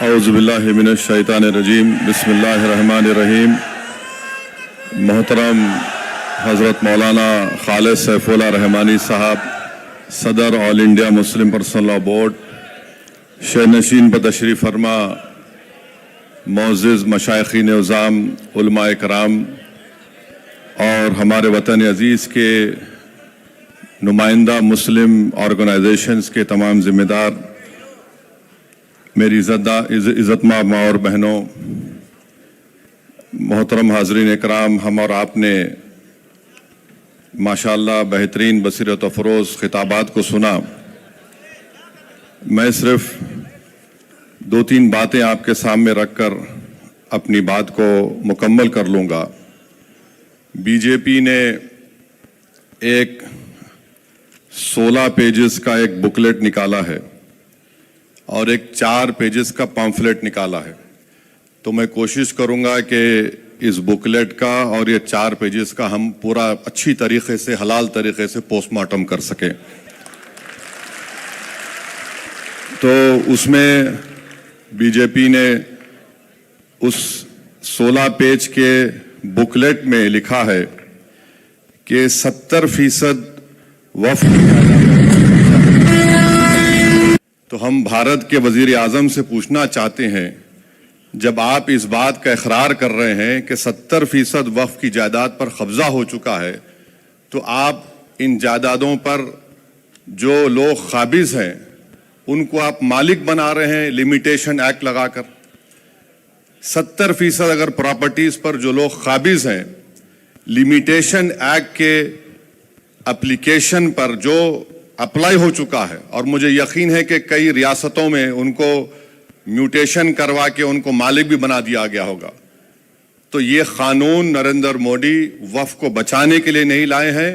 اعوذ باللہ من الشیطان الرجیم بسم اللہ الرحمن الرحیم۔ محترم حضرت مولانا خالد سیف اللہ رحمانی صاحب، صدر all India Muslim personal law board, شہ نشین پر تشریف فرما معزز مشائخین عظام، علماء کرام اور ہمارے وطن عزیز کے نمائندہ مسلم آرگنائزیشنز کے تمام ذمہ دار، میری عزت ماں ماں اور بہنوں، محترم حاضرین اکرام، ہم اور آپ نے ماشاءاللہ بہترین بصیرت و فروز خطابات کو سنا۔ میں صرف دو تین باتیں آپ کے سامنے رکھ کر اپنی بات کو مکمل کر لوں گا۔ بی جے پی نے ایک 16 پیجز کا ایک بکلیٹ نکالا ہے اور ایک 4 پیجز کا پامفلیٹ نکالا ہے، تو میں کوشش کروں گا کہ اس بکلیٹ کا اور یہ 4 پیجز کا ہم پورا اچھی طریقے سے، حلال طریقے سے پوسٹ مارٹم کر سکیں۔ تو اس میں بی جے پی نے اس 16 پیج کے بکلیٹ میں لکھا ہے کہ 70% وفد، تو ہم بھارت کے وزیر اعظم سے پوچھنا چاہتے ہیں، جب آپ اس بات کا اقرار کر رہے ہیں کہ 70% وقف کی جائیداد پر قبضہ ہو چکا ہے، تو آپ ان جائیدادوں پر جو لوگ قابض ہیں ان کو آپ مالک بنا رہے ہیں لمیٹیشن ایکٹ لگا کر۔ 70% اگر پراپرٹیز پر جو لوگ قابض ہیں، لمیٹیشن ایکٹ کے اپلیکیشن پر جو اپلائی ہو چکا ہے، اور مجھے یقین ہے کہ کئی ریاستوں میں ان کو میوٹیشن کروا کے ان کو مالک بھی بنا دیا گیا ہوگا، تو یہ قانون نریندر مودی وقف کو بچانے کے لیے نہیں لائے ہیں،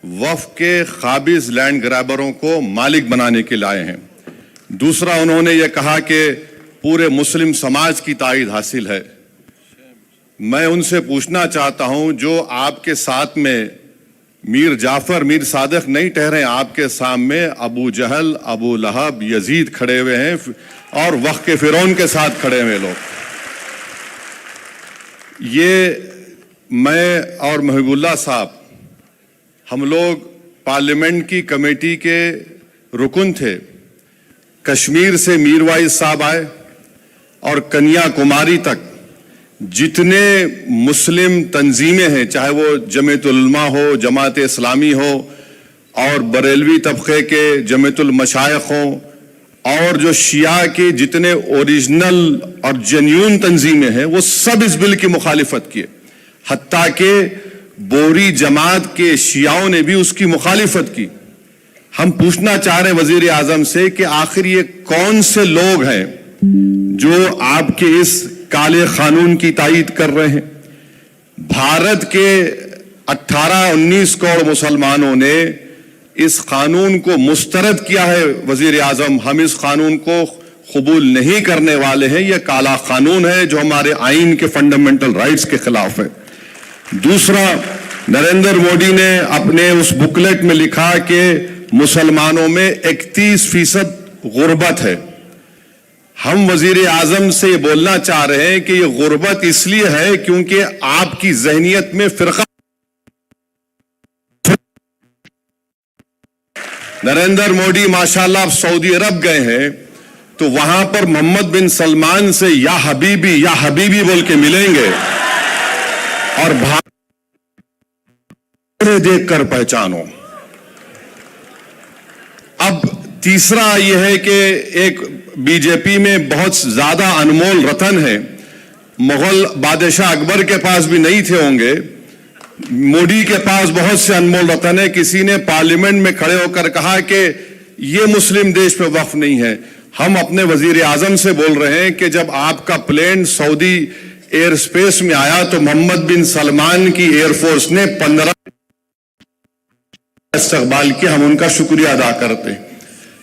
وقف کے قابض لینڈ گرابروں کو مالک بنانے کے لائے ہیں۔ دوسرا، انہوں نے یہ کہا کہ پورے مسلم سماج کی تائید حاصل ہے۔ میں ان سے پوچھنا چاہتا ہوں، جو آپ کے ساتھ میں میر جعفر، میر صادق نہیں ٹھہرے، آپ کے سامنے ابو جہل، ابو لہب، یزید کھڑے ہوئے ہیں اور وقت کے فرعون کے ساتھ کھڑے ہوئے لوگ۔ یہ میں اور محب اللہ صاحب، ہم لوگ پارلیمنٹ کی کمیٹی کے رکن تھے۔ کشمیر سے میر وائز صاحب آئے اور کنیا کماری تک جتنے مسلم تنظیمیں ہیں، چاہے وہ جمعیت العلماء ہو، جماعت اسلامی ہو، اور بریلوی طبقے کے جمعیت المشائخ ہوں، اور جو شیعہ کے جتنے اوریجنل اور جنیون تنظیمیں ہیں، وہ سب اس بل کی مخالفت کیے۔ حتیٰ کہ بوری جماعت کے شیعوں نے بھی اس کی مخالفت کی۔ ہم پوچھنا چاہ رہے ہیں وزیر اعظم سے کہ آخر یہ کون سے لوگ ہیں جو آپ کے اس کالے قانون کی تائید کر رہے ہیں؟ بھارت کے 18-19 کروڑ مسلمانوں نے اس قانون کو مسترد کیا ہے۔ وزیر اعظم، ہم اس قانون کو قبول نہیں کرنے والے ہیں، یہ کالا قانون ہے جو ہمارے آئین کے فنڈامنٹل رائٹس کے خلاف ہے۔ دوسرا، نریندر مودی نے اپنے اس بکلیٹ میں لکھا کہ مسلمانوں میں 31% غربت ہے۔ ہم وزیر اعظم سے یہ بولنا چاہ رہے ہیں کہ یہ غربت اس لیے ہے کیونکہ آپ کی ذہنیت میں فرقہ۔ نریندر مودی ماشاءاللہ آپ سعودی عرب گئے ہیں، تو وہاں پر محمد بن سلمان سے یا حبیبی بول کے ملیں گے، اور دیکھ کر پہچانو۔ اب تیسرا یہ ہے کہ ایک بی جے پی میں بہت زیادہ انمول رتن ہے، مغل بادشاہ اکبر کے پاس بھی نہیں تھے ہوں گے، مودی کے پاس بہت سے انمول رتن ہے۔ کسی نے پارلیمنٹ میں کھڑے ہو کر کہا کہ یہ مسلم دیش پہ وقف نہیں ہے۔ ہم اپنے وزیر اعظم سے بول رہے ہیں کہ جب آپ کا پلین سعودی ایئر سپیس میں آیا تو محمد بن سلمان کی ایئر فورس نے 15 استقبال کیا، ہم ان کا شکریہ ادا کرتے ہیں۔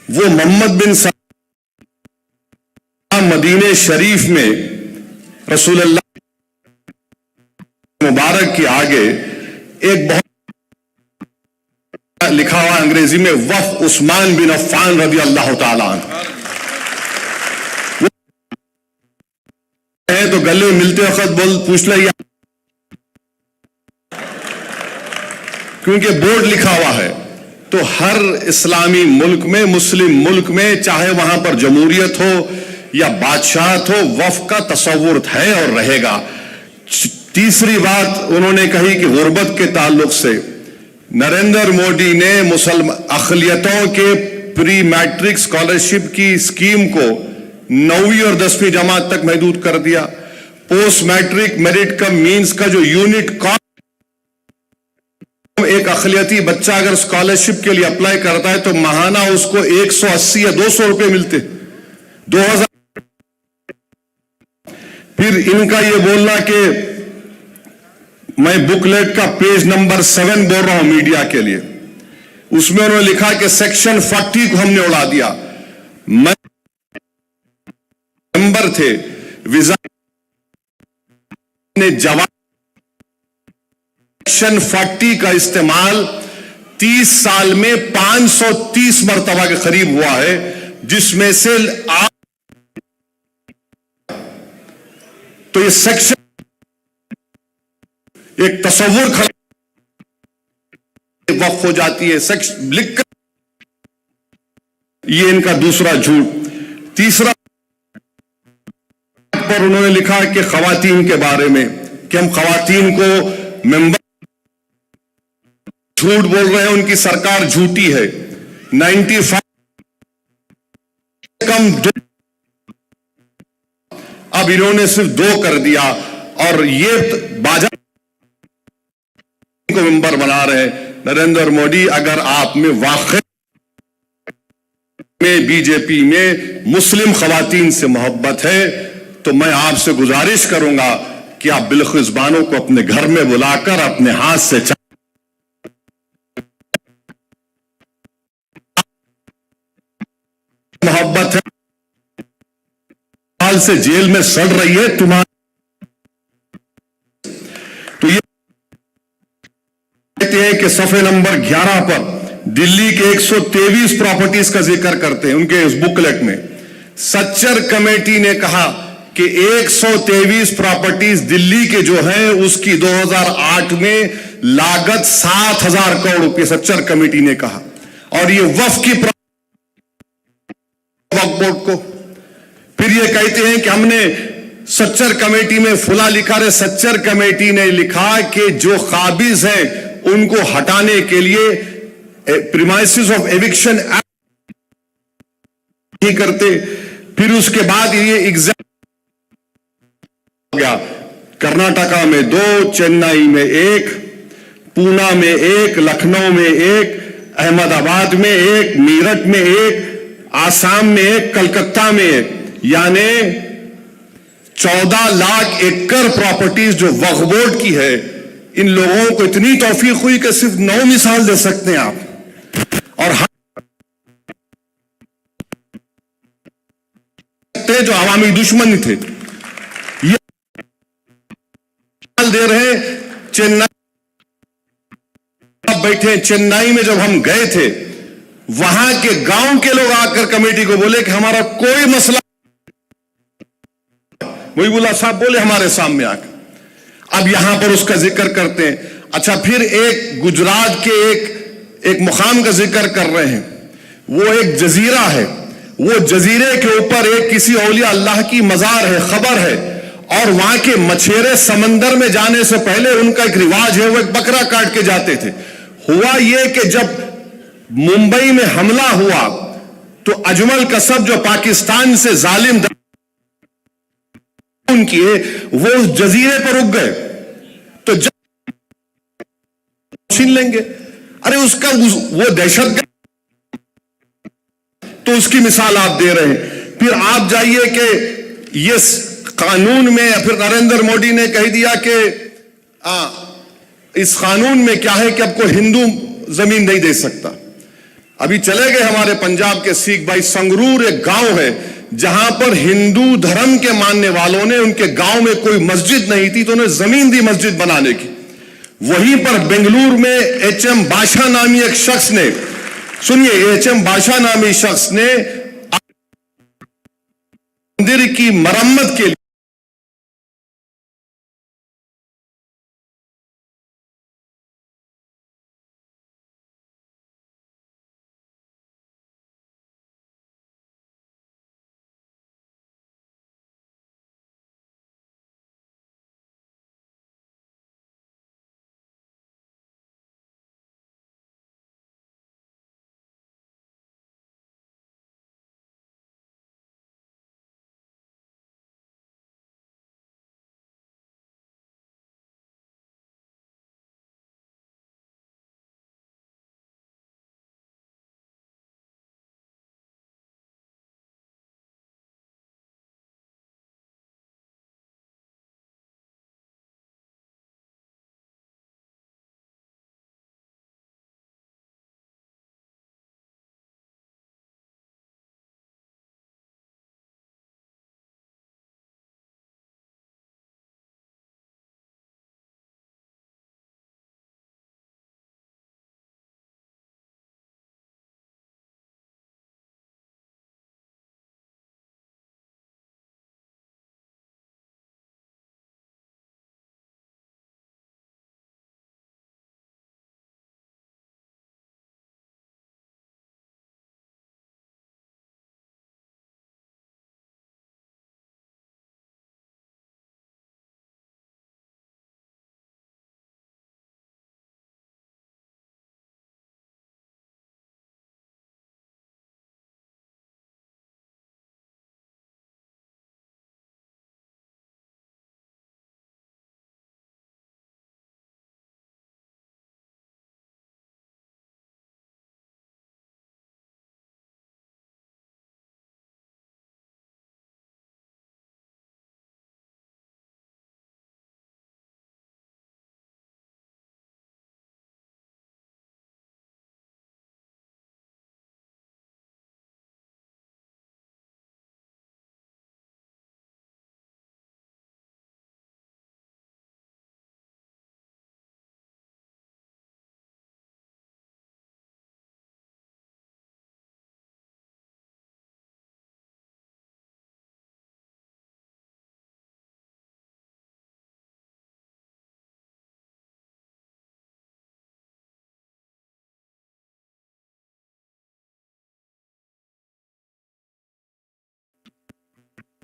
وہ محمد بن سلمان مدینہ شریف میں رسول اللہ مبارک کے آگے ایک بہت لکھا ہوا انگریزی میں وقف عثمان بن عفان رضی اللہ تعالیٰ عنہ. ہیں تو گلے ملتے وقت پوچھ لیں کیونکہ بورڈ لکھا ہوا ہے. تو ہر اسلامی ملک میں، مسلم ملک میں، چاہے وہاں پر جمہوریت ہو یا بادشاہت ہو، وفد کا تصور ہے اور رہے گا. تیسری بات انہوں نے کہی کہ غربت کے تعلق سے نریندر مودی نے مسلم اقلیتوں کے پری میٹرک اسکالرشپ کی اسکیم کو 9ویں اور 10ویں جماعت تک محدود کر دیا. پوسٹ میٹرک میرٹ کم مینز کا جو یونٹ کاسٹ، ایک اقلیتی بچہ اگر اسکالرشپ کے لیے اپلائی کرتا ہے تو ماہانہ اس کو 180 یا 200 روپے ملتے. 2000. پھر ان کا یہ بولنا کہ میں بکلیٹ کا پیج نمبر 7 بول رہا ہوں میڈیا کے لیے، اس میں انہوں نے لکھا کہ سیکشن 40 کو ہم نے اڑا دیا. ممبر تھے وزا نے جواب سیکشن 40 کا استعمال 30 سال میں 530 مرتبہ کے قریب ہوا ہے، جس میں سے تو یہ سیکشن ایک تصور کھڑا وقف ہو جاتی ہے سیکشن لکھ کر. یہ ان کا دوسرا جھوٹ. تیسرا پر انہوں نے لکھا کہ خواتین کے بارے میں کہ ہم خواتین کو ممبر جھوٹ بول رہے ہیں، ان کی سرکار جھوٹی ہے. 95 کم اب انہوں نے صرف 2 کر دیا اور یہ باجا کو ممبر بنا رہے ہیں. نریندر مودی، اگر آپ میں واقع میں بی جے پی میں مسلم خواتین سے محبت ہے تو میں آپ سے گزارش کروں گا کہ آپ بلخص بانو کو اپنے گھر میں بلا کر اپنے ہاتھ سے محبت ہے، سال سے جیل میں سڑ رہی ہے تمہارے. تو یہ کہتے ہیں کہ صفحے نمبر 11 پر دلی کے 123 پراپرٹیز کا ذکر کرتے ہیں ان کے اس بکلیٹ میں. سچر کمیٹی نے کہا کہ 123 پراپرٹیز دلی کے جو ہیں اس کی 2008 میں لاگت 7,000 کروڑ روپے سچر کمیٹی نے کہا. اور یہ وقف کی وقف بورڈ کو پھر یہ کہتے ہیں کہ ہم نے سچر کمیٹی میں فلاں لکھا رہے. سچر کمیٹی نے لکھا کہ جو قابض ہیں ان کو ہٹانے کے لیے پریمائسز آف ایوکشن ایکٹ نہیں کرتے. پھر اس کے بعد یہ ایگزام ہو گیا. کرناٹکا میں 2، چنئی میں 1، پونا میں 1، لکھنؤ میں 1، احمد آباد میں 1، میرٹھ میں 1، آسام میں 1، کلکتہ میں 1. یعنی 14 لاکھ ایکڑ پراپرٹیز جو وقف بورڈ کی ہے. ان لوگوں کو اتنی توفیق ہوئی کہ صرف 9 مثال دے سکتے ہیں آپ، اور جو عوامی دشمن تھے یہ دے رہے. چنئی بیٹھے، چنئی میں جب ہم گئے تھے وہاں کے گاؤں کے لوگ آ کر کمیٹی کو بولے کہ ہمارا کوئی مسئلہ، وہی بولا صاحب بولے ہمارے سامنے آ کر. اب یہاں پر اس کا ذکر کرتے ہیں. اچھا، پھر ایک گجرات کے ایک مقام کا ذکر کر رہے ہیں. وہ ایک جزیرہ ہے، وہ جزیرے کے اوپر ایک کسی اولیاء اللہ کی مزار ہے، خبر ہے، اور وہاں کے مچھیرے سمندر میں جانے سے پہلے ان کا ایک رواج ہے، وہ ایک بکرا کاٹ کے جاتے تھے. ہوا یہ کہ جب ممبئی میں حملہ ہوا تو اجمل کسب جو پاکستان سے ظالم ان کیے وہ اس جزیرے پر رک گئے. تو جب چھین لیں گے، ارے اس کا وہ دہشت گرد، تو اس کی مثال آپ دے رہے ہیں. پھر آپ جائیے کہ یہ قانون میں پھر نریندر مودی نے کہہ دیا کہ اس قانون میں کیا ہے کہ اب کوئی ہندو زمین نہیں دے سکتا. ابھی چلے گئے ہمارے پنجاب کے سکھ بھائی، سنگرور ایک گاؤں ہے جہاں پر ہندو دھرم کے ماننے والوں نے، ان کے گاؤں میں کوئی مسجد نہیں تھی تو انہیں زمین دی مسجد بنانے کی. وہیں پر بنگلور میں ایچ ایم باشا نامی ایک شخص نے، سنیے، ایچ ایم باشا نامی شخص نے مندر کی مرمت کے لیے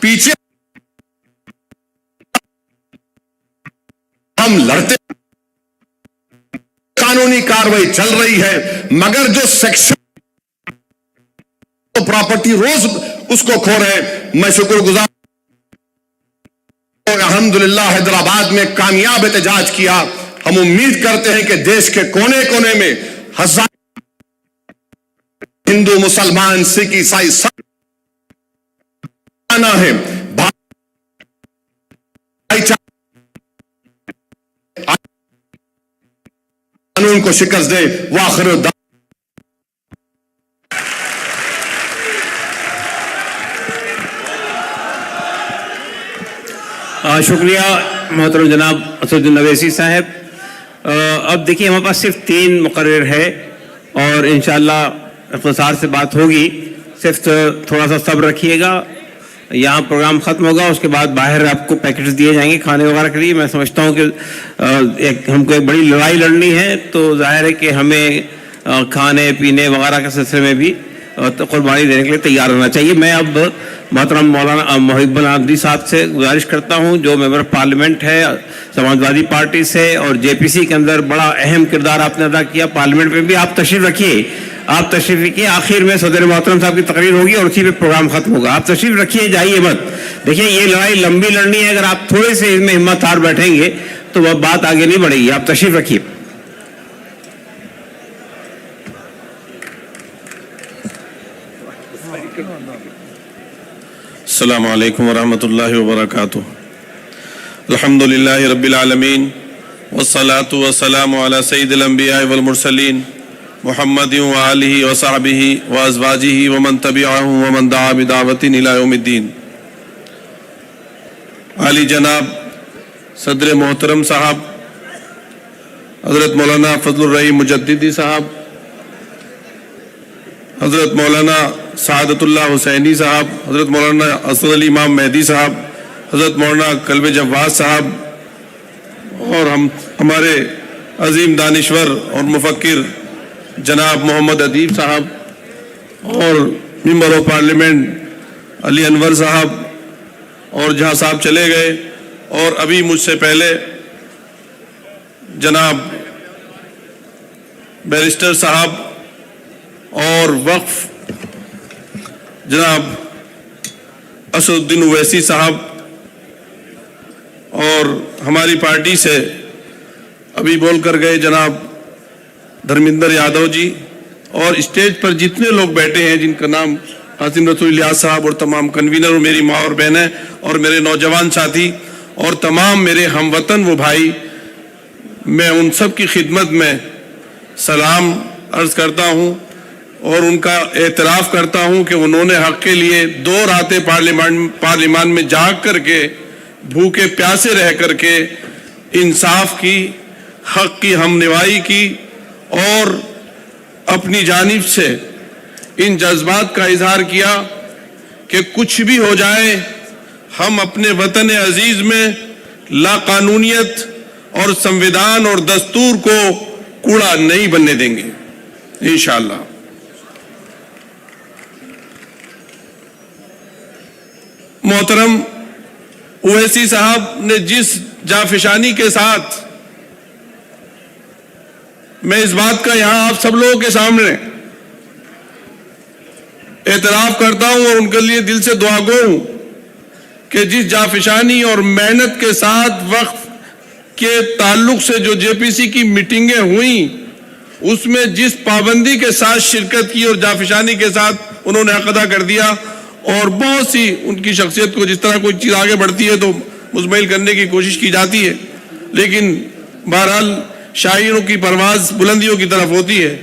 پیچھے ہم لڑتے، قانونی کاروائی چل رہی ہے، مگر جو سیکشن پراپرٹی روز اس کو کھو رہے ہیں۔ میں شکر گزار الحمدللہ حیدرآباد میں کامیاب احتجاج کیا۔ ہم امید کرتے ہیں کہ دیش کے کونے کونے میں ہزار ہندو، مسلمان، سکھ، عیسائی سب آنا ہے، قانون کو شکست دے۔ وآخر شکریہ محترم جناب اسدالدین اویسی صاحب۔ اب دیکھیے ہمارے پاس صرف 3 مقرر ہے اور انشاءاللہ اختصار سے بات ہوگی، صرف تھوڑا سا صبر رکھیے گا۔ یہاں پروگرام ختم ہوگا، اس کے بعد باہر آپ کو پیکٹس دیے جائیں گے کھانے وغیرہ کے لیے۔ میں سمجھتا ہوں کہ ہم کو ایک بڑی لڑائی لڑنی ہے، تو ظاہر ہے کہ ہمیں کھانے پینے وغیرہ کے سلسلے میں بھی قربانی دینے کے لیے تیار ہونا چاہیے۔ میں اب محترم مولانا محب العدوی صاحب سے گزارش کرتا ہوں، جو ممبر پارلیمنٹ ہے سماجوادی پارٹی سے اور جے پی سی کے اندر بڑا اہم کردار آپ نے ادا کیا پارلیمنٹ میں بھی۔ آپ تشریف رکھیے، آپ تشریف رکھیے۔ آخر میں صدر محترم صاحب کی تقریر ہوگی اور اسی پہ پروگرام ختم ہوگا۔ آپ تشریف رکھیے، جائیے مت۔ دیکھیے یہ لڑائی لمبی لڑنی ہے، اگر آپ تھوڑے سے اس میں ہمت ہار بیٹھیں گے تو وہ بات آگے نہیں بڑھے گی۔ آپ تشریف رکھیے۔ السلام علیکم ورحمۃ اللہ وبرکاتہ۔ الحمدللہ رب العالمین والصلاة والسلام علی سید الانبیاء والمرسلین محمد وآلہ وصحبہ وازواجہ ومن تبعہم ومن دعا بدعوتہ الی یوم الدین۔ عالی جناب صدر محترم صاحب حضرت مولانا فضل الرحیم مجددی صاحب، حضرت مولانا سعادت اللہ حسینی صاحب، حضرت مولانا اسد علی امام مہدی صاحب، حضرت مولانا کلب جواد صاحب، اور ہمارے عظیم دانشور اور مفکر جناب محمد ادیب صاحب، اور ممبر آف پارلیمنٹ علی انور صاحب، اور جہاں صاحب چلے گئے، اور ابھی مجھ سے پہلے جناب بیرسٹر صاحب اور وقف جناب اسدالدین اویسی صاحب، اور ہماری پارٹی سے ابھی بول کر گئے جناب دھرمیندر یادو جی، اور اسٹیج پر جتنے لوگ بیٹھے ہیں جن کا نام قاسم رسول الیاس صاحب، اور تمام کنوینر، اور میری ماں اور بہنیں، اور میرے نوجوان ساتھی، اور تمام میرے ہم وطن و بھائی، میں ان سب کی خدمت میں سلام عرض کرتا ہوں اور ان کا اعتراف کرتا ہوں کہ انہوں نے حق کے لیے 2 راتیں پارلیمان میں جاگ کر کے، بھوکے پیاسے رہ کر کے انصاف کی، حق کی ہم نوائی کی، اور اپنی جانب سے ان جذبات کا اظہار کیا کہ کچھ بھی ہو جائے ہم اپنے وطن عزیز میں لا قانونیت اور سنویدھان اور دستور کو کوڑا نہیں بننے دیں گے انشاءاللہ۔ محترم اویسی صاحب نے جس جافشانی کے ساتھ، میں اس بات کا یہاں آپ سب لوگوں کے سامنے اعتراف کرتا ہوں اور ان کے لیے دل سے دعا گو ہوں کہ جس جافشانی اور محنت کے ساتھ وقف کے تعلق سے جو جے پی سی کی میٹنگیں ہوئیں، اس میں جس پابندی کے ساتھ شرکت کی اور جافشانی کے ساتھ انہوں نے حق ادا کر دیا، اور بہت سی ان کی شخصیت کو جس طرح کوئی چیز آگے بڑھتی ہے تو مزمحل کرنے کی کوشش کی جاتی ہے، لیکن بہرحال شاہینوں کی پرواز بلندیوں کی طرف ہوتی ہے۔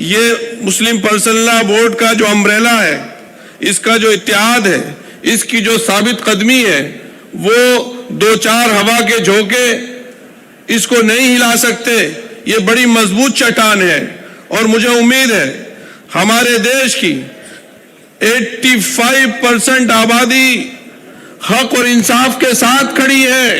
یہ مسلم پرسنل لا بورڈ کا جو امبریلا ہے، اس کا جو اتحاد ہے، اس کی جو ثابت قدمی ہے، وہ 2-4 ہوا کے جھونکے اس کو نہیں ہلا سکتے۔ یہ بڑی مضبوط چٹان ہے، اور مجھے امید ہے ہمارے دیش کی 85% آبادی حق اور انصاف کے ساتھ کھڑی ہے،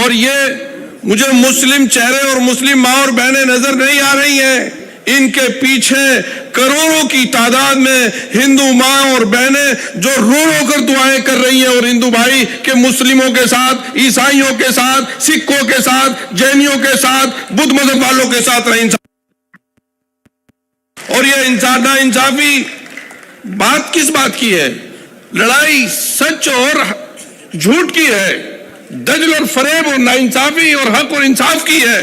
اور یہ مجھے مسلم چہرے اور مسلم ماں اور بہنیں نظر نہیں آ رہی ہیں، ان کے پیچھے کروڑوں کی تعداد میں ہندو ماں اور بہنیں جو رو رو کر دعائیں کر رہی ہیں، اور ہندو بھائی کہ مسلموں کے ساتھ، عیسائیوں کے ساتھ، سکھوں کے ساتھ، جینیوں کے ساتھ، بدھ مذہب والوں کے ساتھ رہیں۔ اور یہ انصافی بات کس بات کی ہے؟ لڑائی سچ اور جھوٹ کی ہے، دجل اور فریب اور ناانصافی اور حق اور انصاف کی ہے۔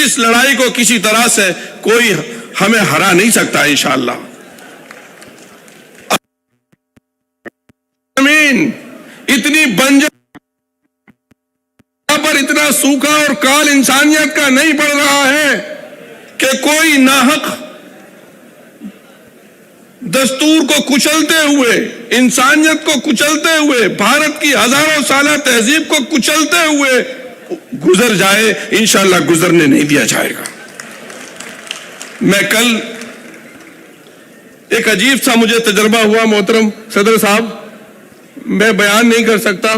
اس لڑائی کو کسی طرح سے کوئی ہمیں ہرا نہیں سکتا انشاءاللہ۔ زمین اتنی بنجر پر اتنا سوکھا اور کال انسانیت کا نہیں پڑ رہا ہے کہ کوئی ناحق دستور کو کچلتے ہوئے، انسانیت کو کچلتے ہوئے، بھارت کی ہزاروں سالہ تہذیب کو کچلتے ہوئے گزر جائے۔ انشاءاللہ گزرنے نہیں دیا جائے گا۔ میں کل ایک عجیب سا مجھے تجربہ ہوا محترم صدر صاحب، میں بیان نہیں کر سکتا،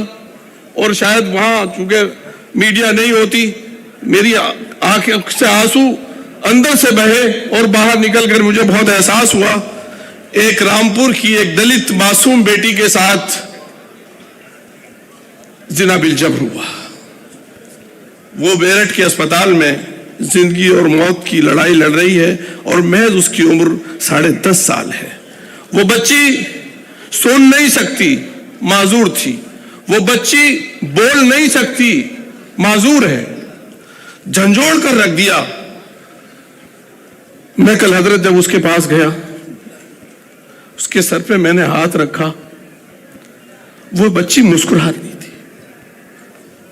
اور شاید وہاں چونکہ میڈیا نہیں ہوتی، میری آنکھوں سے آنسو اندر سے بہے اور باہر نکل کر مجھے بہت احساس ہوا۔ ایک رامپور کی ایک دلت معصوم بیٹی کے ساتھ زنا بالجبر ہوا۔ وہ میرٹھ کے اسپتال میں زندگی اور موت کی لڑائی لڑ رہی ہے، اور محض اس کی عمر 10.5 سال ہے۔ وہ بچی سن نہیں سکتی، معذور تھی۔ وہ بچی بول نہیں سکتی، معذور ہے۔ جھنجھوڑ کر رکھ دیا۔ میں کل حضرت جب اس کے پاس گیا، اس کے سر پہ میں نے ہاتھ رکھا، وہ بچی مسکرا رہی تھی،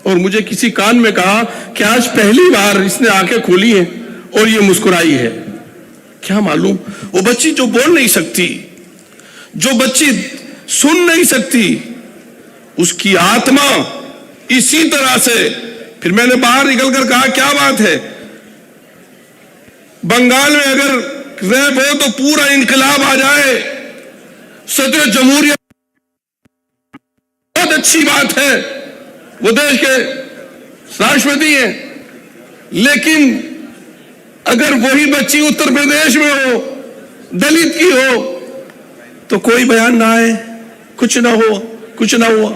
اور مجھے کسی کان میں کہا کہ آج پہلی بار اس نے آنکھیں کھولی ہیں اور یہ مسکرائی ہے۔ کیا معلوم وہ بچی جو بول نہیں سکتی، جو بچی سن نہیں سکتی، اس کی آتما اسی طرح سے۔ پھر میں نے باہر نکل کر کہا کیا بات ہے؟ بنگال میں اگر ریپ ہو تو پورا انقلاب آ جائے، صدر جمہوریہ، بہت اچھی بات ہے، وہ دیش کے راشٹرپتی ہیں، لیکن اگر وہی بچی اتر پردیش میں ہو، دلت کی ہو، تو کوئی بیان نہ آئے، کچھ نہ ہو، کچھ نہ ہوا۔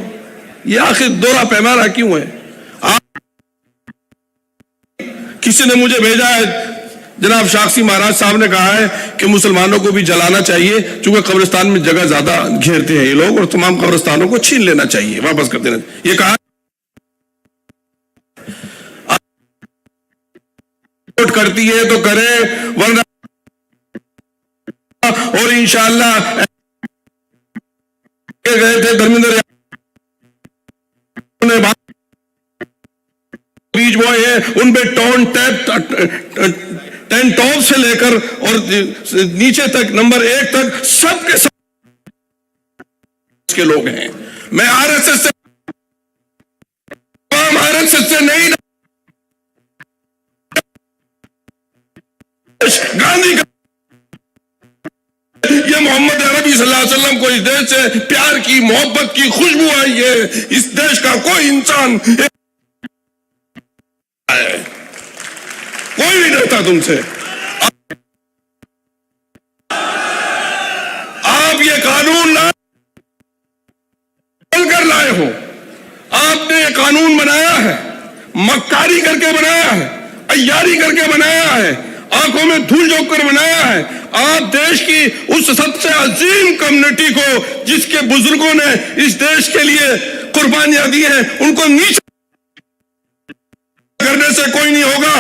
یہ آخر دورہ پیمانہ کیوں ہے؟ کسی نے مجھے بھیجا ہے، جناب شاکسی مہاراج صاحب نے کہا ہے کہ مسلمانوں کو بھی جلانا چاہیے، چونکہ قبرستان میں جگہ زیادہ گھیرتے ہیں یہ لوگ، اور تمام قبرستانوں کو چھین لینا چاہیے، واپس کر دینا۔ یہ کہا ووٹ کرتی ہے تو کرے، ورنہ اور انشاءاللہ گئے تھے دھرمیندر بیچ بوائے ہیں، ان پہ ٹین ٹاپ سے لے کر اور نیچے تک نمبر 1 تک سب کے سب کے لوگ ہیں۔ میں آر ایس ایس سے نہیں، گاندھی کا یہ محمد عربی صلی اللہ علیہ وسلم کو اس دیش سے پیار کی، محبت کی خوشبو آئی ہے۔ اس دیش کا کوئی انسان، کوئی نہیں ڈرتا تم سے۔ آپ یہ قانون کر لائے ہو، آپ نے یہ قانون بنایا ہے، مکاری کر کے بنایا ہے، عیاری کر کے بنایا ہے، آنکھوں میں دھول جھونک کر بنایا ہے۔ آپ دیش کی اس سب سے عظیم کمیونٹی کو، جس کے بزرگوں نے اس دیش کے لیے قربانیاں دی ہیں، ان کو نیچے کرنے سے کوئی نہیں ہوگا۔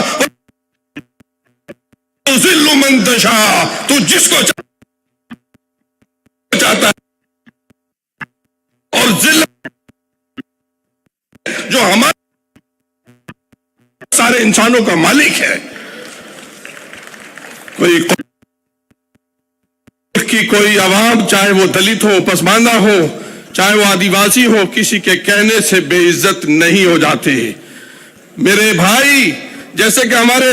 ذل من تشاء، تو جس کو چاہتا ہے، اور ذل جو ہمارے سارے انسانوں کا مالک ہے۔ کوئی عوام، چاہے وہ دلت ہو، پسماندہ ہو، چاہے وہ آدیواسی ہو، کسی کے کہنے سے بے عزت نہیں ہو جاتے۔ میرے بھائی، جیسے کہ ہمارے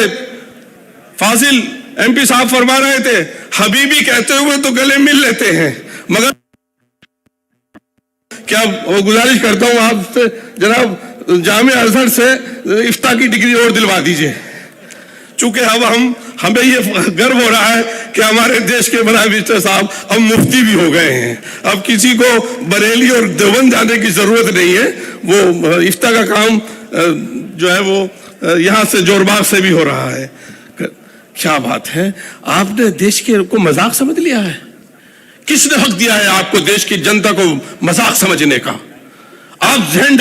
فاضل ایم پی صاحب فرما رہے تھے، حبیبی کہتے ہوئے تو گلے مل لیتے ہیں، مگر کیا وہ گزارش کرتا ہوں آپ سے، جناب جامعہ ازہر سے افتاء کی ڈگری اور دلوا دیجئے، چونکہ اب ہمیں یہ گرو ہو رہا ہے کہ ہمارے دیش کے پرائم منسٹر صاحب اب مفتی بھی ہو گئے ہیں. اب کسی کو بریلی اور دیوبند جانے کی ضرورت نہیں ہے. وہ افتاء کا کام جو ہے وہ یہاں سے جورباغ سے بھی ہو رہا ہے. کیا بات ہے, آپ نے دیش کے کو مذاق سمجھ لیا ہے. کس نے حق دیا ہے آپ کو دیش کی جنتا کو مذاق سمجھنے کا؟ آپ ذہن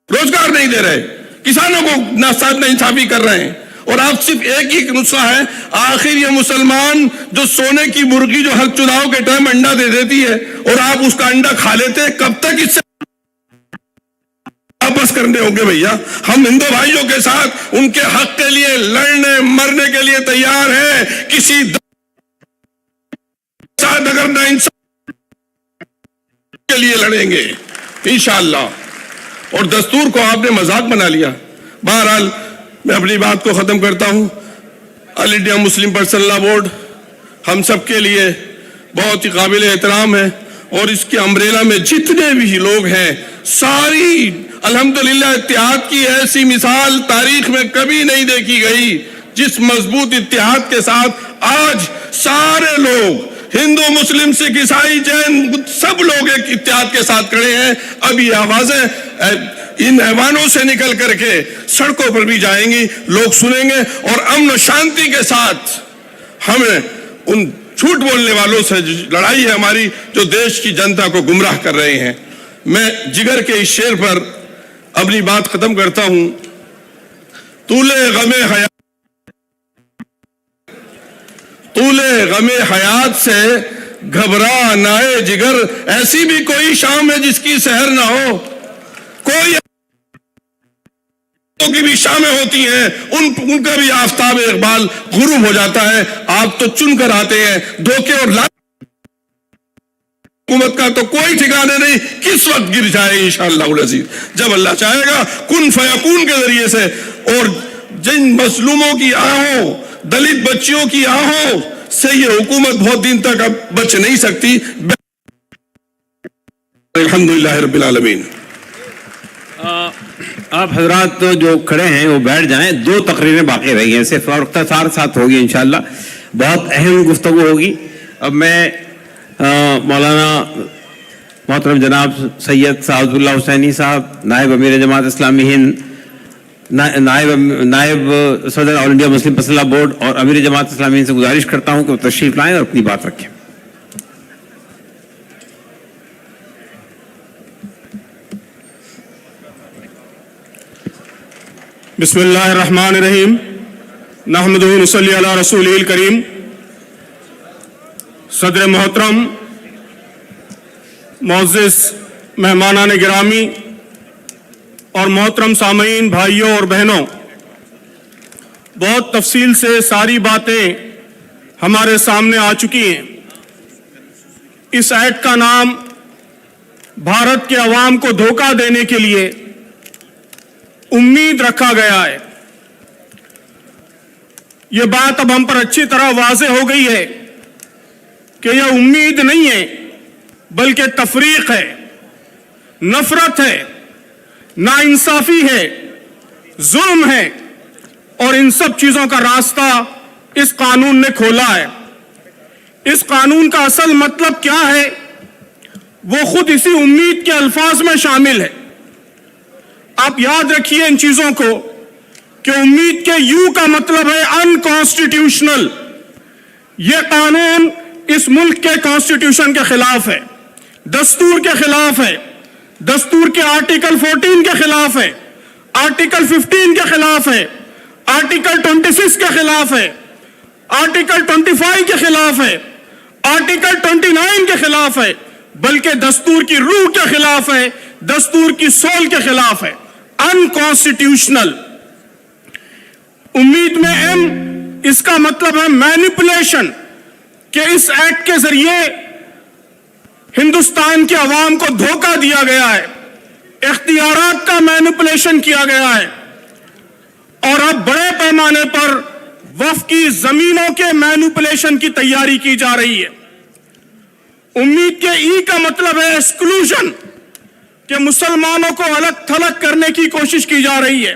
روزگار نہیں دے رہے, کسانوں کو ناانصافی کر رہے ہیں, اور آپ صرف ایک ہی نسخہ ہے, آخر یہ مسلمان جو سونے کی مرغی جو ہر چناؤ کے ٹائم انڈا دے دیتی ہے اور آپ اس کا انڈا کھا لیتے, کب تک اس سے واپس کرنے ہوں گے بھیا؟ ہم ہندو بھائیوں کے ساتھ ان کے حق کے لیے لڑنے مرنے کے لیے تیار ہیں. کسی ساتھ اگر نہ انصاف کے لیے لڑیں گے انشاءاللہ. اور دستور کو آپ نے مذاق بنا لیا. بہرحال میں اپنی بات کو ختم کرتا ہوں. آل انڈیا مسلم پرسنل لا بورڈ ہم سب کے لیے بہت ہی قابل احترام ہے, اور اس کے امبریلا میں جتنے بھی لوگ ہیں ساری الحمدللہ اتحاد کی ایسی مثال تاریخ میں کبھی نہیں دیکھی گئی. جس مضبوط اتحاد کے ساتھ آج سارے لوگ ہندو مسلم سکھ عیسائی جین سب لوگ ایک اتحاد کے ساتھ کھڑے ہیں. اب یہ آوازیں ان ایوانوں سے نکل کر کے سڑکوں پر بھی جائیں گی, لوگ سنیں گے, اور امن و شانتی کے ساتھ ہمیں ان جھوٹ بولنے والوں سے لڑائی ہے ہماری جو دیش کی جنتا کو گمراہ کر رہے ہیں. میں جگر کے اس شعر پر اپنی بات ختم کرتا ہوں. طول غم حیات سے گھبرا نائے جگر, ایسی بھی کوئی شام ہے جس کی سحر نہ ہو. کوئی کی بھی شامیں ہوتی ہیں, ان کا بھی آفتاب اقبال غروب ہو جاتا ہے. آپ تو چن کر آتے ہیں دھوکے اور حکومت کا تو کوئی ٹھکانے نہیں کس وقت گر جائے انشاءاللہ العزیز. جب اللہ چاہے گا کن فیکون کے ذریعے سے, اور جن مظلوموں کی آہوں دلت بچیوں کی آہوں سے یہ حکومت بہت دن تک اب بچ نہیں سکتی. الحمدللہ رب العالمین. آپ حضرات جو کھڑے ہیں وہ بیٹھ جائیں, 2 تقریریں باقی رہی ہیں صرف, اور اختصار ساتھ ہوگی انشاءاللہ. بہت اہم گفتگو ہوگی. اب میں مولانا محترم جناب سید سعد اللہ حسینی صاحب, نائب امیر جماعت اسلامی ہند, نائب صدر آل انڈیا مسلم پرسنل لا بورڈ اور امیر جماعت اسلامی ہند سے گزارش کرتا ہوں کہ وہ تشریف لائیں اور اپنی بات رکھیں. بسم اللہ الرحمن الرحیم. نحمدہ و نصلی علی رسولہ الکریم. صدر محترم, معزز مہمانان گرامی اور محترم سامعین بھائیوں اور بہنوں, بہت تفصیل سے ساری باتیں ہمارے سامنے آ چکی ہیں. اس ایکٹ کا نام بھارت کے عوام کو دھوکہ دینے کے لیے امید رکھا گیا ہے. یہ بات اب ہم پر اچھی طرح واضح ہو گئی ہے کہ یہ امید نہیں ہے بلکہ تفریق ہے, نفرت ہے, ناانصافی ہے, ظلم ہے, اور ان سب چیزوں کا راستہ اس قانون نے کھولا ہے. اس قانون کا اصل مطلب کیا ہے وہ خود اسی امید کے الفاظ میں شامل ہے. آپ یاد رکھیے ان چیزوں کو کہ امید کے یو کا مطلب ہے انکانسٹیٹیوشنل. یہ قانون اس ملک کے کانسٹیٹیوشن کے خلاف ہے, دستور کے خلاف ہے, دستور کے آرٹیکل 14 کے خلاف ہے, آرٹیکل 15 کے خلاف ہے, آرٹیکل 26 کے خلاف ہے, آرٹیکل 25 کے خلاف ہے, آرٹیکل 29 کے خلاف ہے, بلکہ دستور کی روح کے خلاف ہے, دستور کی سول کے خلاف ہے. انکانسٹیٹیوشنل. امید میں ایم, اس کا مطلب ہے مینیپولیشن, کہ اس ایکٹ کے ذریعے ہندوستان کے عوام کو دھوکہ دیا گیا ہے, اختیارات کا مینیپولیشن کیا گیا ہے, اور اب بڑے پیمانے پر وقف کی زمینوں کے مینیپولیشن کی تیاری کی جا رہی ہے. امید کے ای کا مطلب ہے ایکسکلوژن, کہ مسلمانوں کو الگ تھلگ کرنے کی کوشش کی جا رہی ہے.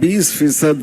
20%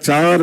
4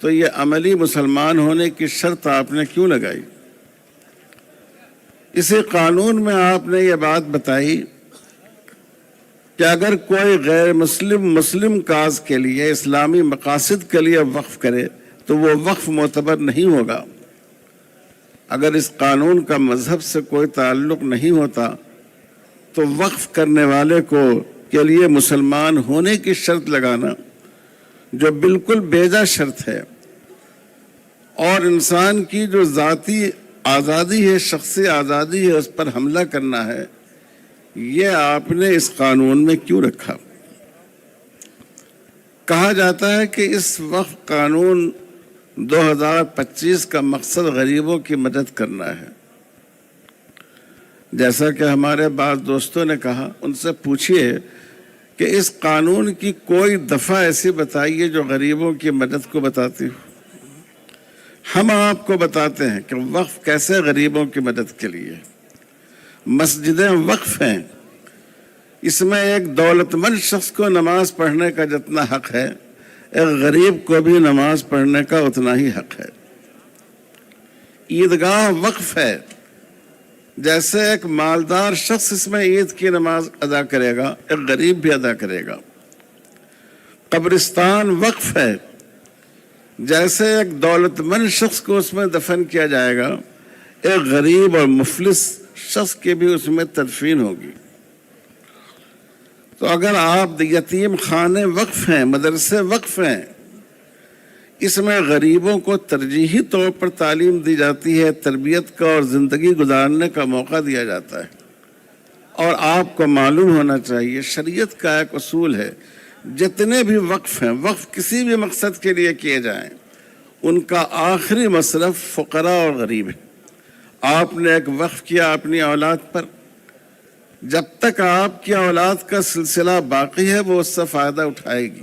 تو یہ عملی مسلمان ہونے کی شرط آپ نے کیوں لگائی؟ اسی قانون میں آپ نے یہ بات بتائی کہ اگر کوئی غیر مسلم کاز کے لیے، اسلامی مقاصد کے لیے وقف کرے تو وہ وقف معتبر نہیں ہوگا۔ اگر اس قانون کا مذہب سے کوئی تعلق نہیں ہوتا تو وقف کرنے والے کے لیے مسلمان ہونے کی شرط لگانا، جو بالکل بیجا شرط ہے، اور انسان کی جو ذاتی آزادی ہے، شخصی آزادی ہے، اس پر حملہ کرنا ہے، یہ آپ نے اس قانون میں کیوں رکھا؟ کہا جاتا ہے کہ اس وقت قانون 2025 کا مقصد غریبوں کی مدد کرنا ہے۔ جیسا کہ ہمارے بعض دوستوں نے کہا، ان سے پوچھئے کہ اس قانون کی کوئی دفعہ ایسی بتائیے جو غریبوں کی مدد کو بتاتی ہو۔ ہم آپ کو بتاتے ہیں کہ وقف کیسے غریبوں کی مدد کے لیے۔ مسجدیں وقف ہیں، اس میں ایک دولت مند شخص کو نماز پڑھنے کا جتنا حق ہے، ایک غریب کو بھی نماز پڑھنے کا اتنا ہی حق ہے۔ عیدگاہ وقف ہے، جیسے ایک مالدار شخص اس میں عید کی نماز ادا کرے گا، ایک غریب بھی ادا کرے گا۔ قبرستان وقف ہے، جیسے ایک دولت مند شخص کو اس میں دفن کیا جائے گا، ایک غریب اور مفلس شخص کی بھی اس میں تدفین ہوگی۔ تو اگر آپ یتیم خانے وقف ہیں، مدرسے وقف ہیں، اس میں غریبوں کو ترجیحی طور پر تعلیم دی جاتی ہے، تربیت کا اور زندگی گزارنے کا موقع دیا جاتا ہے۔ اور آپ کو معلوم ہونا چاہیے، شریعت کا ایک اصول ہے، جتنے بھی وقف ہیں، وقف کسی بھی مقصد کے لیے کیے جائیں، ان کا آخری مصرف فقراء اور غریب ہے۔ آپ نے ایک وقف کیا اپنی اولاد پر، جب تک آپ کی اولاد کا سلسلہ باقی ہے وہ اس سے فائدہ اٹھائے گی۔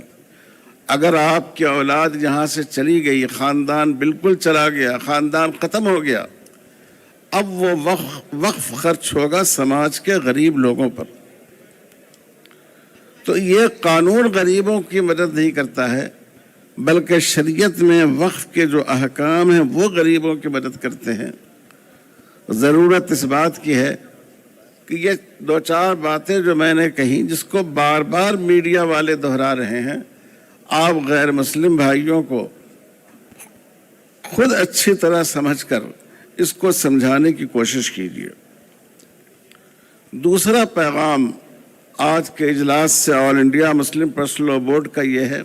اگر آپ کی اولاد یہاں سے چلی گئی، خاندان بالکل چلا گیا، خاندان ختم ہو گیا، اب وہ وقف خرچ ہوگا سماج کے غریب لوگوں پر۔ تو یہ قانون غریبوں کی مدد نہیں کرتا ہے، بلکہ شریعت میں وقف کے جو احکام ہیں وہ غریبوں کی مدد کرتے ہیں۔ ضرورت اس بات کی ہے کہ یہ دو چار باتیں جو میں نے کہیں، جس کو بار بار میڈیا والے دہرا رہے ہیں، آپ غیر مسلم بھائیوں کو خود اچھی طرح سمجھ کر اس کو سمجھانے کی کوشش کیجیے۔ دوسرا پیغام آج کے اجلاس سے all India Muslim personal law board کا یہ ہے،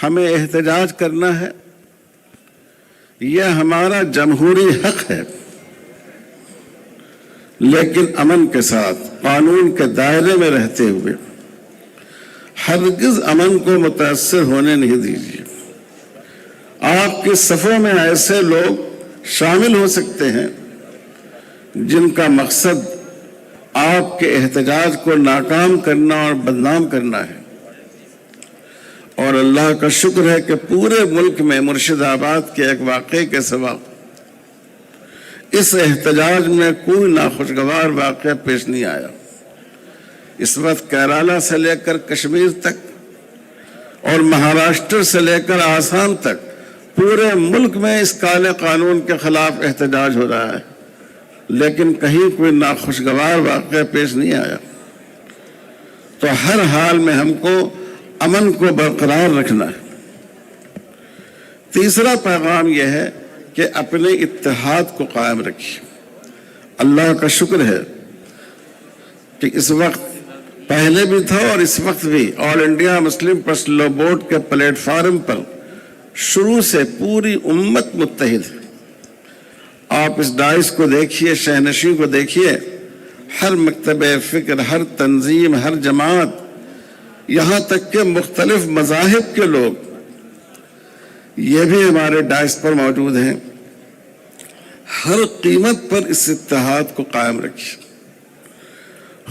ہمیں احتجاج کرنا ہے، یہ ہمارا جمہوری حق ہے، لیکن امن کے ساتھ، قانون کے دائرے میں رہتے ہوئے۔ ہرگز امن کو متاثر ہونے نہیں دیجیے۔ آپ کے صفوں میں ایسے لوگ شامل ہو سکتے ہیں جن کا مقصد آپ کے احتجاج کو ناکام کرنا اور بدنام کرنا ہے۔ اور اللہ کا شکر ہے کہ پورے ملک میں مرشد آباد کے ایک واقعے کے سوا اس احتجاج میں کوئی ناخوشگوار واقعہ پیش نہیں آیا۔ اس وقت کیرالہ سے لے کر کشمیر تک اور مہاراشٹر سے لے کر آسام تک پورے ملک میں اس کالے قانون کے خلاف احتجاج ہو رہا ہے، لیکن کہیں کوئی ناخوشگوار واقعہ پیش نہیں آیا۔ تو ہر حال میں ہم کو امن کو برقرار رکھنا ہے۔ تیسرا پیغام یہ ہے کہ اپنے اتحاد کو قائم رکھیے۔ اللہ کا شکر ہے کہ اس وقت پہلے بھی تھا اور اس وقت بھی all India Muslim personal law board کے پلیٹ فارم پر شروع سے پوری امت متحد ہے۔ آپ اس ڈائس کو دیکھیے، شہنشین کو دیکھیے، ہر مکتب فکر، ہر تنظیم، ہر جماعت، یہاں تک کہ مختلف مذاہب کے لوگ یہ بھی ہمارے ڈائس پر موجود ہیں۔ ہر قیمت پر اس اتحاد کو قائم رکھیے۔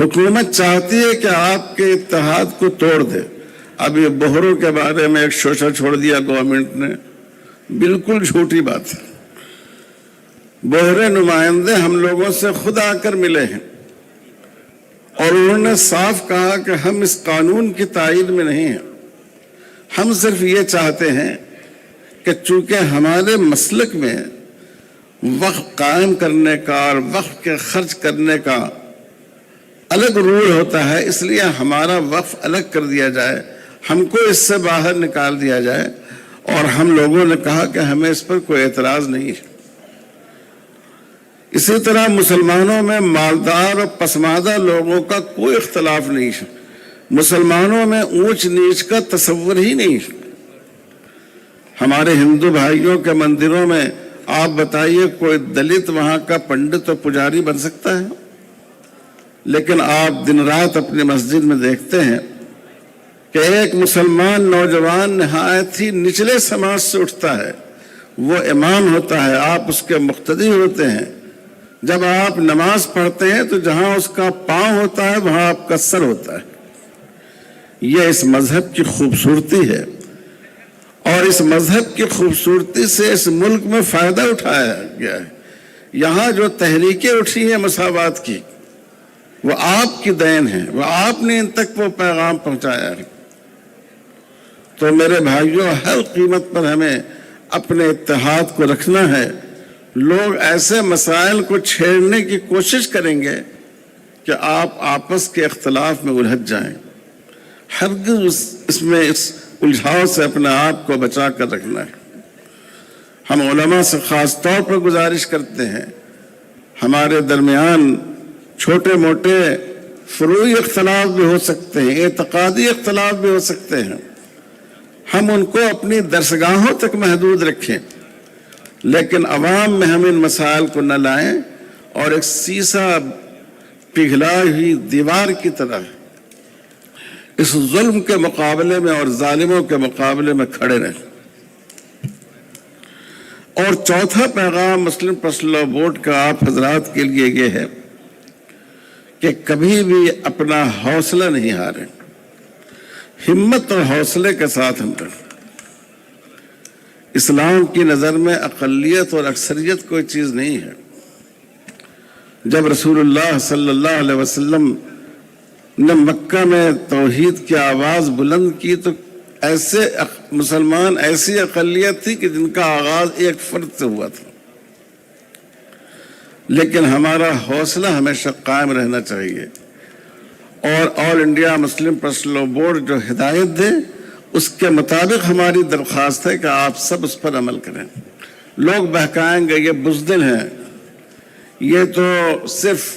حکومت چاہتی ہے کہ آپ کے اتحاد کو توڑ دے۔ اب یہ بوہروں کے بارے میں ایک شوشہ چھوڑ دیا گورنمنٹ نے، بالکل جھوٹی بات ہے۔ بوہرے نمائندے ہم لوگوں سے خود آ کر ملے ہیں اور انہوں نے صاف کہا کہ ہم اس قانون کی تائید میں نہیں ہیں، ہم صرف یہ چاہتے ہیں کہ چونکہ ہمارے مسلک میں وقف قائم کرنے کا اور وقف کے خرچ کرنے کا الگ رول ہوتا ہے، اس لیے ہمارا وقف الگ کر دیا جائے، ہم کو اس سے باہر نکال دیا جائے، اور ہم لوگوں نے کہا کہ ہمیں اس پر کوئی اعتراض نہیں ہے۔ اسی طرح مسلمانوں میں مالدار اور پسماندہ لوگوں کا کوئی اختلاف نہیں ہے، مسلمانوں میں اونچ نیچ کا تصور ہی نہیں ہے۔ ہمارے ہندو بھائیوں کے مندروں میں آپ بتائیے کوئی دلت وہاں کا پنڈت اور پجاری بن سکتا ہے؟ لیکن آپ دن رات اپنی مسجد میں دیکھتے ہیں کہ ایک مسلمان نوجوان نہایت ہی نچلے سماج سے اٹھتا ہے، وہ امام ہوتا ہے، آپ اس کے مقتدی ہوتے ہیں۔ جب آپ نماز پڑھتے ہیں تو جہاں اس کا پاؤں ہوتا ہے وہاں آپ کا سر ہوتا ہے۔ یہ اس مذہب کی خوبصورتی ہے، اور اس مذہب کی خوبصورتی سے اس ملک میں فائدہ اٹھایا گیا ہے۔ یہاں جو تحریکیں اٹھی ہیں مساوات کی، وہ آپ کی دین ہے، وہ آپ نے ان تک وہ پیغام پہنچایا ہے۔ تو میرے بھائیوں، ہر قیمت پر ہمیں اپنے اتحاد کو رکھنا ہے۔ لوگ ایسے مسائل کو چھیڑنے کی کوشش کریں گے کہ آپ آپس کے اختلاف میں الجھ جائیں۔ ہرگز اس الجھاؤ سے اپنے آپ کو بچا کر رکھنا ہے۔ ہم علماء سے خاص طور پر گزارش کرتے ہیں، ہمارے درمیان چھوٹے موٹے فروعی اختلاف بھی ہو سکتے ہیں، اعتقادی اختلاف بھی ہو سکتے ہیں، ہم ان کو اپنی درسگاہوں تک محدود رکھیں، لیکن عوام میں ہم ان مسائل کو نہ لائیں اور ایک سیسا پگھلا ہوئی دیوار کی طرح اس ظلم کے مقابلے میں اور ظالموں کے مقابلے میں کھڑے رہیں۔ اور چوتھا پیغام مسلم پرسنل لاء بورڈ کا آپ حضرات کے لیے یہ ہے کہ کبھی بھی اپنا حوصلہ نہیں ہاریں، ہمت اور حوصلے کے ساتھ ہم رہیں۔ اسلام کی نظر میں اقلیت اور اکثریت کوئی چیز نہیں ہے۔ جب رسول اللہ صلی اللہ علیہ وسلم نے مکہ میں توحید کی آواز بلند کی تو ایسے مسلمان ایسی اقلیت تھی کہ جن کا آغاز ایک فرد سے ہوا تھا، لیکن ہمارا حوصلہ ہمیشہ قائم رہنا چاہیے، اور all India Muslim personal law board جو ہدایت دے اس کے مطابق ہماری درخواست ہے کہ آپ سب اس پر عمل کریں۔ لوگ بہکائیں گے یہ بزدل ہیں، یہ تو صرف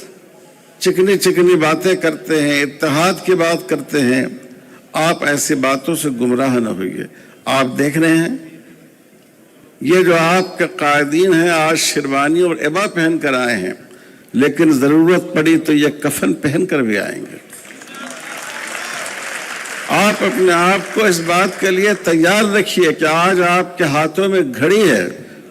چکنی چکنی باتیں کرتے ہیں، اتحاد کی بات کرتے ہیں۔ آپ ایسی باتوں سے گمراہ نہ ہوئیے۔ آپ دیکھ رہے ہیں یہ جو آپ کے قائدین ہیں آج شیروانی اور عبا پہن کر آئے ہیں، لیکن ضرورت پڑی تو یہ کفن پہن کر بھی آئیں گے۔ آپ اپنے آپ کو اس بات کے لیے تیار رکھیے کہ آج آپ کے ہاتھوں میں گھڑی ہے،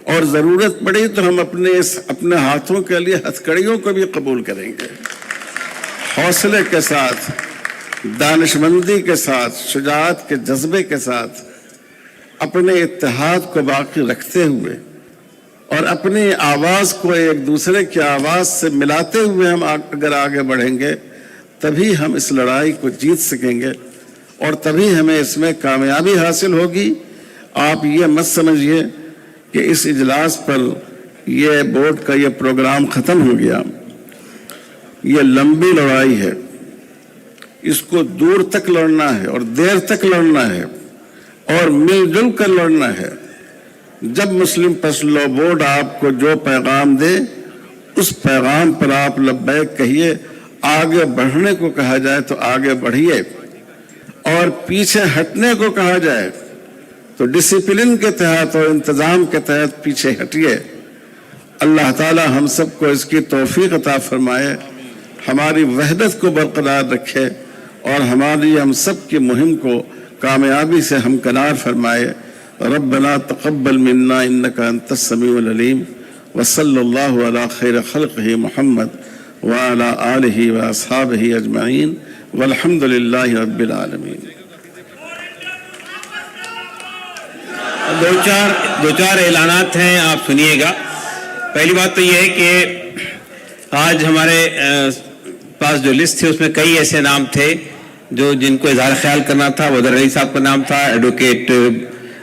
اور ضرورت پڑی تو ہم اپنے ہاتھوں کے لیے ہتھکڑیوں کو بھی قبول کریں گے۔ حوصلے کے ساتھ، دانشمندی کے ساتھ، شجاعت کے جذبے کے ساتھ اپنے اتحاد کو باقی رکھتے ہوئے اور اپنی آواز کو ایک دوسرے کی آواز سے ملاتے ہوئے ہم اگر آگے بڑھیں گے تبھی ہم اس لڑائی کو جیت سکیں گے، اور تبھی ہمیں اس میں کامیابی حاصل ہوگی۔ آپ یہ مت سمجھیے کہ اس اجلاس پر یہ بورڈ کا یہ پروگرام ختم ہو گیا۔ یہ لمبی لڑائی ہے، اس کو دور تک لڑنا ہے اور دیر تک لڑنا ہے اور مل جل کر لڑنا ہے۔ جب مسلم پرسنل لاء بورڈ آپ کو جو پیغام دے اس پیغام پر آپ لبیک کہیے۔ آگے بڑھنے کو کہا جائے تو آگے بڑھیے، اور پیچھے ہٹنے کو کہا جائے تو ڈسپلن کے تحت اور انتظام کے تحت پیچھے ہٹیے۔ اللہ تعالی ہم سب کو اس کی توفیق عطا فرمائے، ہماری وحدت کو برقرار رکھے، اور ہماری ہم سب کی مہم کو کامیابی سے ہمکنار فرمائے۔ ربنا تقبل منا انک انت السمیع العلیم، وصلی اللہ علی خیر خلقہ محمد وعلی آلہ واصحابہ اجمعین، والحمد للہ رب العالمین۔ دو چار اعلانات ہیں، آپ سنیے گا۔ پہلی بات تو یہ ہے کہ آج ہمارے پاس جو لسٹ تھی اس میں کئی ایسے نام تھے جن کو اظہار خیال کرنا تھا۔ وزیر علی صاحب کا نام تھا، ایڈوکیٹ